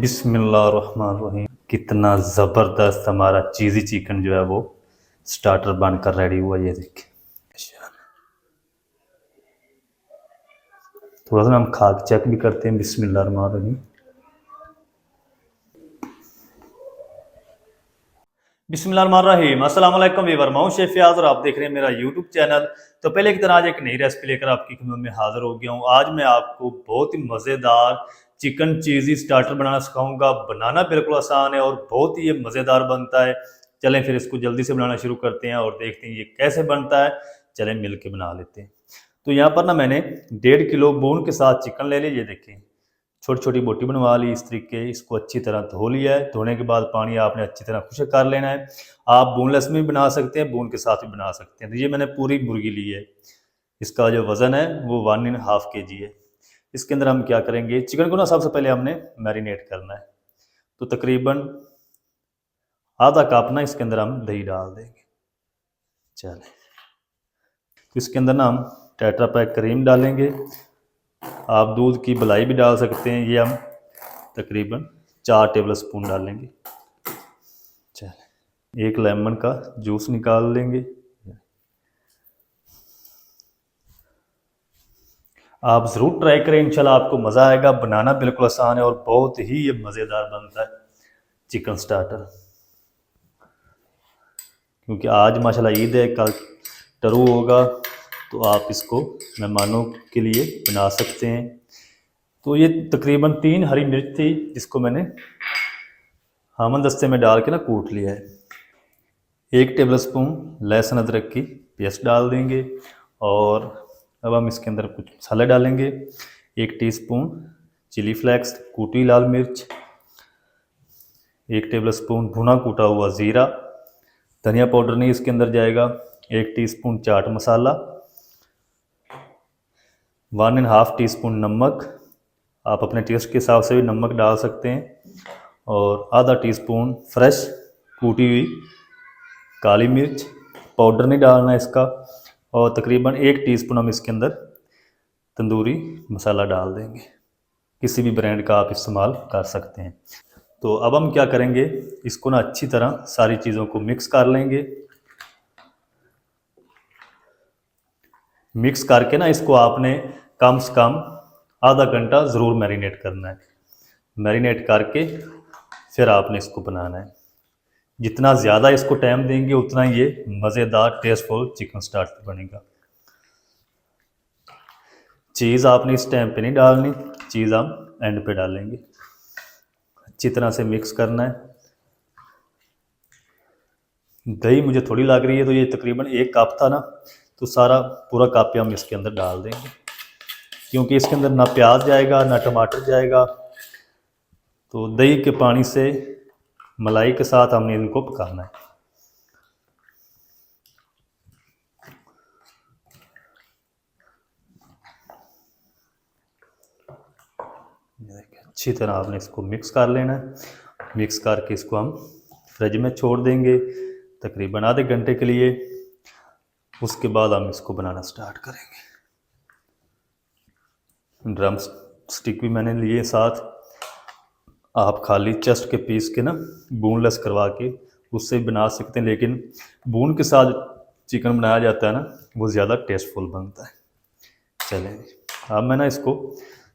बिस्मिल्लाहिर्रहमानिर्रहीम। कितना ज़बरदस्त हमारा चीज़ी चिकन जो है वो स्टार्टर बनकर रेडी हुआ। ये देखिए, थोड़ा सा हम खा के चेक भी करते हैं। बिस्मिल्लाहिर्रहमानिर्रहीम। बिस्मिल्लाहिर्रहमानिर्रहीम। अस्सलाम वालेकुम वीवर, मैं हूं शेफ फयाज और आप देख रहे हैं मेरा यूट्यूब चैनल। तो पहले की तरह आज एक नई रेसिपी लेकर आपकी खिदमत में हाजिर हो गया हूं। आज मैं आपको बहुत ही मज़ेदार चिकन चीज़ी स्टार्टर बनाना सिखाऊंगा। बनाना बिल्कुल आसान है और बहुत ही ये मज़ेदार बनता है। चलें फिर इसको जल्दी से बनाना शुरू करते हैं और देखते हैं ये कैसे बनता है। चलें मिल के बना लेते हैं। तो यहाँ पर ना मैंने 1.5 किलो बोन के साथ चिकन ले लिया। ये देखें, छोटी छोटी बोटी बनवा ली इस तरीके। इसको अच्छी तरह धो लिया है। धोने के बाद पानी आपने अच्छी तरह खुश्क कर लेना है। आप बोनलेस में भी बना सकते हैं, बोन के साथ भी बना सकते हैं। तो ये मैंने पूरी मुर्गी ली है। इसका जो वज़न है वो 1.5 kg है। इसके अंदर हम क्या करेंगे, चिकन को ना सबसे पहले हमने मैरिनेट करना है। तो तकरीबन आधा कप ना इसके अंदर हम दही डाल देंगे। चलें, तो इसके अंदर ना हम टेट्रा पैक क्रीम डालेंगे। आप दूध की मलाई भी डाल सकते हैं। ये हम तकरीबन 4 टेबल स्पून डालेंगे। चलें, एक लेमन का जूस निकाल लेंगे। आप ज़रूर ट्राई करें, इंशाल्लाह आपको मज़ा आएगा। बनाना बिल्कुल आसान है और बहुत ही ये मज़ेदार बनता है चिकन स्टार्टर। क्योंकि आज माशाल्लाह ईद है, कल टरू होगा, तो आप इसको मेहमानों के लिए बना सकते हैं। तो ये तकरीबन 3 हरी मिर्च थी जिसको मैंने हामन दस्ते में डाल के ना कूट लिया है। 1 टेबल स्पून लहसुन अदरक की पेस्ट डाल देंगे। और अब हम इसके अंदर कुछ मसाले डालेंगे। 1 टीस्पून चिली फ्लेक्स कूटी लाल मिर्च, 1 टेबल स्पून भुना कूटा हुआ ज़ीरा। धनिया पाउडर नहीं इसके अंदर जाएगा। 1 टीस्पून चाट मसाला, 1.5 टीस्पून नमक। आप अपने टेस्ट के हिसाब से भी नमक डाल सकते हैं। और आधा टीस्पून फ्रेश कूटी हुई काली मिर्च, पाउडर नहीं डालना इसका। और तकरीबन 1 टीस्पून हम इसके अंदर तंदूरी मसाला डाल देंगे। किसी भी ब्रांड का आप इस्तेमाल कर सकते हैं। तो अब हम क्या करेंगे, इसको ना अच्छी तरह सारी चीज़ों को मिक्स कर लेंगे। मिक्स करके ना इसको आपने कम से कम आधा घंटा ज़रूर मैरिनेट करना है। मैरिनेट करके फिर आपने इसको बनाना है। जितना ज़्यादा इसको टाइम देंगे उतना ये मज़ेदार टेस्टफुल चिकन स्टार्टर बनेगा। चीज़ आपने इस टाइम पे नहीं डालनी, चीज़ हम एंड पे डालेंगे। अच्छी तरह से मिक्स करना है। दही मुझे थोड़ी लग रही है, तो ये तकरीबन 1 कप था ना, तो सारा पूरा कप हम इसके अंदर डाल देंगे। क्योंकि इसके अंदर ना प्याज जाएगा ना टमाटर जाएगा। तो दही के पानी से मलाई के साथ हमने इनको पकाना है। अच्छी तरह आपने इसको मिक्स कर लेना है। मिक्स करके इसको हम फ्रिज में छोड़ देंगे तकरीबन आधे घंटे के लिए। उसके बाद हम इसको बनाना स्टार्ट करेंगे। ड्रम स्टिक भी मैंने लिए साथ। आप खाली चेस्ट के पीस के ना बोनलेस करवा के उससे भी बना सकते हैं, लेकिन बोन के साथ चिकन बनाया जाता है ना, वो ज़्यादा टेस्टफुल बनता है। चलें, अब मैं ना इसको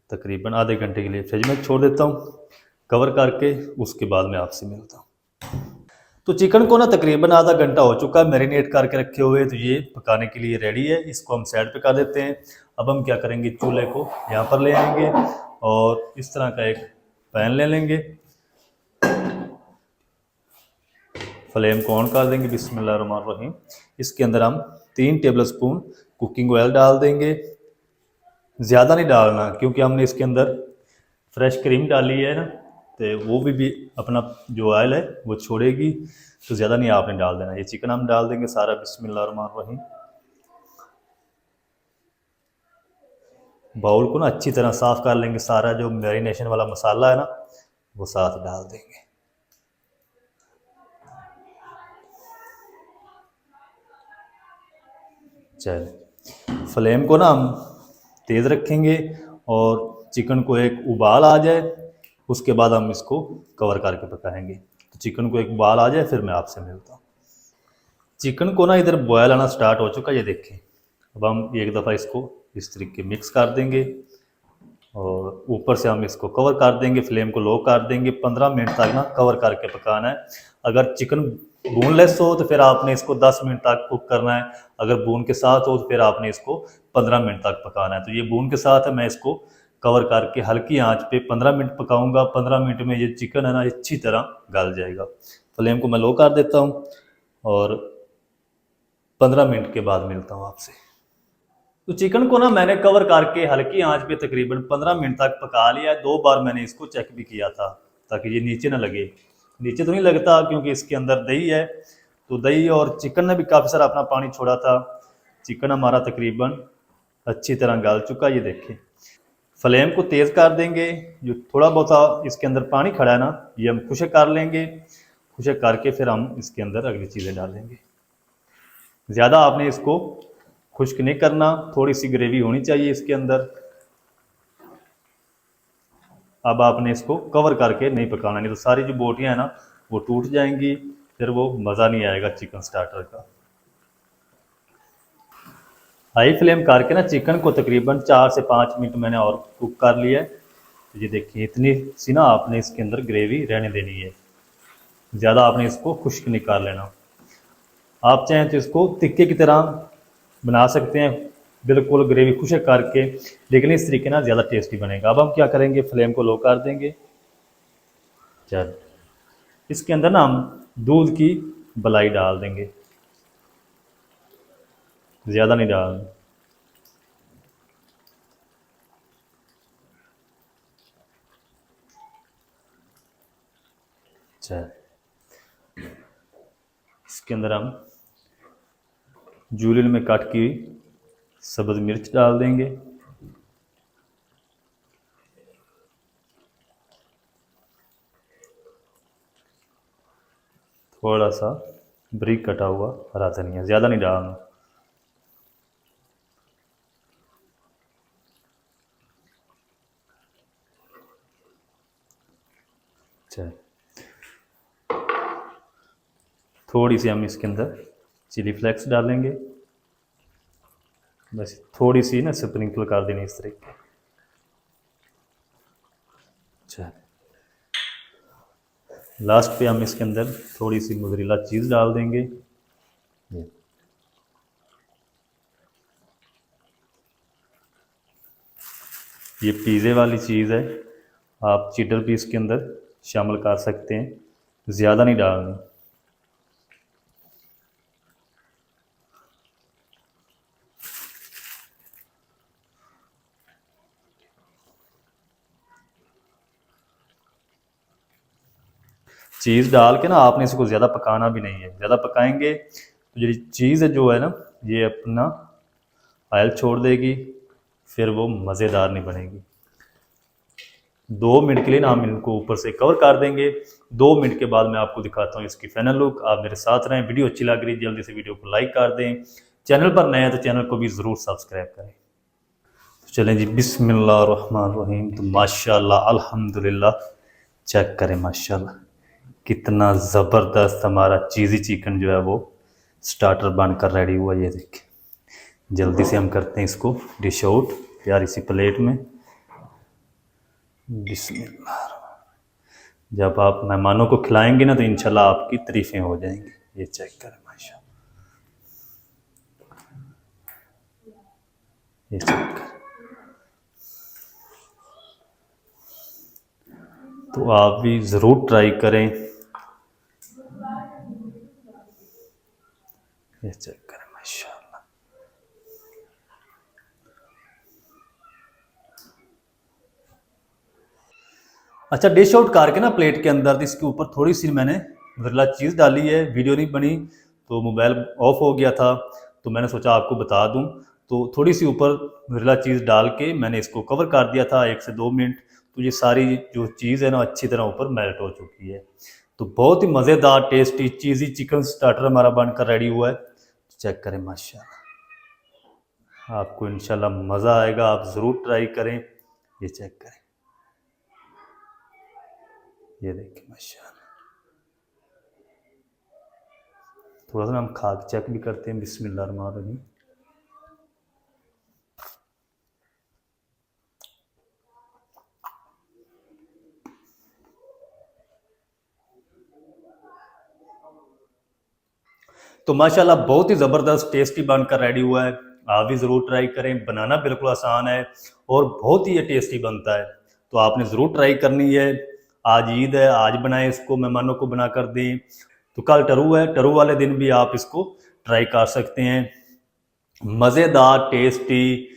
तकरीबन आधे घंटे के लिए फ्रिज में छोड़ देता हूँ कवर करके। उसके बाद मैं आपसे मिलता हूँ। तो चिकन को ना तकरीबन आधा घंटा हो चुका है मैरिनेट करके रखे हुए। तो ये पकाने के लिए रेडी है। इसको हम साइड पे कर देते हैं। अब हम क्या करेंगे, चूल्हे को यहाँ पर ले आएंगे और इस तरह का एक पैन ले लेंगे। फ्लेम को ऑन कर देंगे। बिस्मिल्लाहिर्रहमानिर्रहीम। इसके अंदर हम 3 टेबल स्पून कुकिंग ऑयल डाल देंगे। ज़्यादा नहीं डालना, क्योंकि हमने इसके अंदर फ्रेश क्रीम डाली है ना, तो वो भी अपना जो ऑयल है वो छोड़ेगी। तो ज़्यादा नहीं आपने डाल देना। ये चिकन हम डाल देंगे सारा। बिस्मिल्लाहिर्रहमानिर्रहीम। बाउल को ना अच्छी तरह साफ़ कर लेंगे। सारा जो मैरिनेशन वाला मसाला है ना वो साथ डाल देंगे। चलिए, फ्लेम को ना हम तेज़ रखेंगे और चिकन को एक उबाल आ जाए उसके बाद हम इसको कवर करके पकाएंगे। तो चिकन को एक बाल आ जाए फिर मैं आपसे मिलता हूँ। चिकन को ना इधर बॉयल आना स्टार्ट हो चुका है, ये देखें। अब हम एक दफ़ा इसको इस तरीके मिक्स कर देंगे और ऊपर से हम इसको कवर कर देंगे, फ्लेम को लो कर देंगे। 15 मिनट तक ना कवर करके पकाना है। अगर चिकन बोनलेस हो तो फिर आपने इसको 10 मिनट तक कुक करना है, अगर बोन के साथ हो तो फिर आपने इसको 15 मिनट तक पकाना है। तो ये बोन के साथ है, मैं इसको कवर करके हल्की आंच पे 15 मिनट पकाऊंगा। 15 मिनट में ये चिकन है ना अच्छी तरह गल जाएगा। फ्लेम को मैं लो कर देता हूँ और 15 मिनट के बाद मिलता हूँ आपसे। तो चिकन को ना मैंने कवर करके हल्की आंच पे तकरीबन 15 मिनट तक पका लिया है। 2 बार मैंने इसको चेक भी किया था ताकि ये नीचे ना लगे। नीचे तो नहीं लगता क्योंकि इसके अंदर दही है, तो दही और चिकन ने भी काफ़ी सारा अपना पानी छोड़ा था। चिकन हमारा तकरीबन अच्छी तरह गल चुका, ये देखें। फ्लेम को तेज़ कर देंगे। जो थोड़ा बहुत इसके अंदर पानी खड़ा है ना, ये हम खुशक कर लेंगे। खुशक करके फिर हम इसके अंदर अगली चीज़ें डालेंगे। ज़्यादा आपने इसको खुश्क नहीं करना, थोड़ी सी ग्रेवी होनी चाहिए इसके अंदर। अब आपने इसको कवर करके नहीं पकाना, नहीं तो सारी जो बोटियां हैं ना वो टूट जाएंगी, फिर वो मज़ा नहीं आएगा चिकन स्टार्टर का। हाई फ्लेम करके ना चिकन को तकरीबन 4 से 5 मिनट मैंने और कुक कर लिया है। तो ये देखिए इतनी सी ना आपने इसके अंदर ग्रेवी रहने देनी है, ज़्यादा आपने इसको खुश्क नहीं कर लेना। आप चाहें तो इसको तिक्के की तरह बना सकते हैं, बिल्कुल ग्रेवी खुशक करके, लेकिन इस तरीके ना ज़्यादा टेस्टी बनेगा। अब हम क्या करेंगे, फ्लेम को लो कर देंगे। चल इसके अंदर ना हम दूध की मलाई डाल देंगे, ज़्यादा नहीं डालना। चल इसके अंदर हम जूलियन में काट की सब्ज़ मिर्च डाल देंगे। थोड़ा सा बारीक कटा हुआ हरा धनिया, ज़्यादा नहीं डालना। चल थोड़ी सी हम इसके अंदर चिली फ्लेक्स डालेंगे, बस थोड़ी सी ना स्प्रिंकल कर देनी इस तरीके। चल लास्ट पे हम इसके अंदर थोड़ी सी मोज़रेला चीज़ डाल देंगे। ये पिज़्ज़े वाली चीज़ है, आप चीटर भी इसके अंदर शामिल कर सकते हैं, ज़्यादा नहीं डालनी। चीज़ डाल के ना आपने इसको ज़्यादा पकाना भी नहीं है, ज़्यादा पकाएंगे तो ये चीज़ है जो है ना ये अपना ऑयल छोड़ देगी, फिर वो मज़ेदार नहीं बनेगी। 2 मिनट के लिए ना हम इनको ऊपर से कवर कर देंगे। 2 मिनट के बाद मैं आपको दिखाता हूँ इसकी फाइनल लुक। आप मेरे साथ रहें। वीडियो अच्छी लग रही है जल्दी से वीडियो को लाइक कर दें, चैनल पर नए हैं तो चैनल को भी ज़रूर सब्सक्राइब करें। तो चलें जी, बिस्मिल्लाहिर्रहमानिर्रहीम। तो माशाल्लाह अल्हम्दुलिल्लाह, चेक करें माशाल्लाह कितना ज़बरदस्त हमारा चीज़ी चिकन जो है वो स्टार्टर बनकर रेडी हुआ। ये देखिए, जल्दी से हम करते हैं इसको डिश आउट प्यारी सी प्लेट में। बिस्मिल्लाह। जब आप मेहमानों को खिलाएंगे ना तो इंशाल्लाह आपकी तारीफें हो जाएंगी। ये चेक करें माशाल्लाह, ये चेक करें। तो आप भी ज़रूर ट्राई करें। ये चेक करें माशाल्लाह। अच्छा, डिश आउट करके ना प्लेट के अंदर इसके ऊपर थोड़ी सी मैंने मोज़रेला चीज़ डाली है। वीडियो नहीं बनी तो मोबाइल ऑफ हो गया था, तो मैंने सोचा आपको बता दूं। तो थोड़ी सी ऊपर मोज़रेला चीज़ डाल के मैंने इसको कवर कर दिया था 1 से 2 मिनट। तो ये सारी जो चीज़ है ना अच्छी तरह ऊपर मेल्ट हो चुकी है। तो बहुत ही मज़ेदार टेस्टी चीज़ी चिकन स्टार्टर हमारा बनकर रेडी हुआ है। चेक करें माशाल्लाह, आपको इंशाल्लाह मज़ा आएगा, आप ज़रूर ट्राई करें। ये चेक करें। ये देखिए माशाल्लाह। थोड़ा सा हम खा के चेक भी करते हैं। बिस्मिल्लाह रहमान रहीम। तो माशाल्लाह बहुत ही ज़बरदस्त टेस्टी बनकर रेडी हुआ है। आप भी ज़रूर ट्राई करें। बनाना बिल्कुल आसान है और बहुत ही ये टेस्टी बनता है, तो आपने ज़रूर ट्राई करनी है। आज ईद है, आज बनाएं इसको, मेहमानों को बना कर दें। तो कल टरू है, टरू वाले दिन भी आप इसको ट्राई कर सकते हैं। मज़ेदार टेस्टी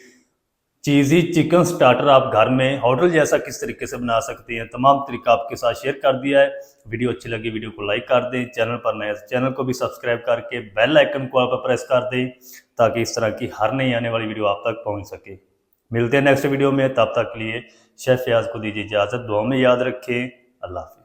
चीज़ी चिकन स्टार्टर आप घर में होटल जैसा किस तरीके से बना सकते हैं, तमाम तरीका आपके साथ शेयर कर दिया है। वीडियो अच्छी लगी वीडियो को लाइक कर दें, चैनल पर नए चैनल को भी सब्सक्राइब करके बेल आइकन को आप प्रेस कर दें, ताकि इस तरह की हर नई आने वाली वीडियो आप तक पहुंच सके। मिलते हैं नेक्स्ट वीडियो में, तब तक के लिए शेफ फयाज को दीजिए इजाज़त। दुआ में याद रखें। अल्लाह हाफ़िज़।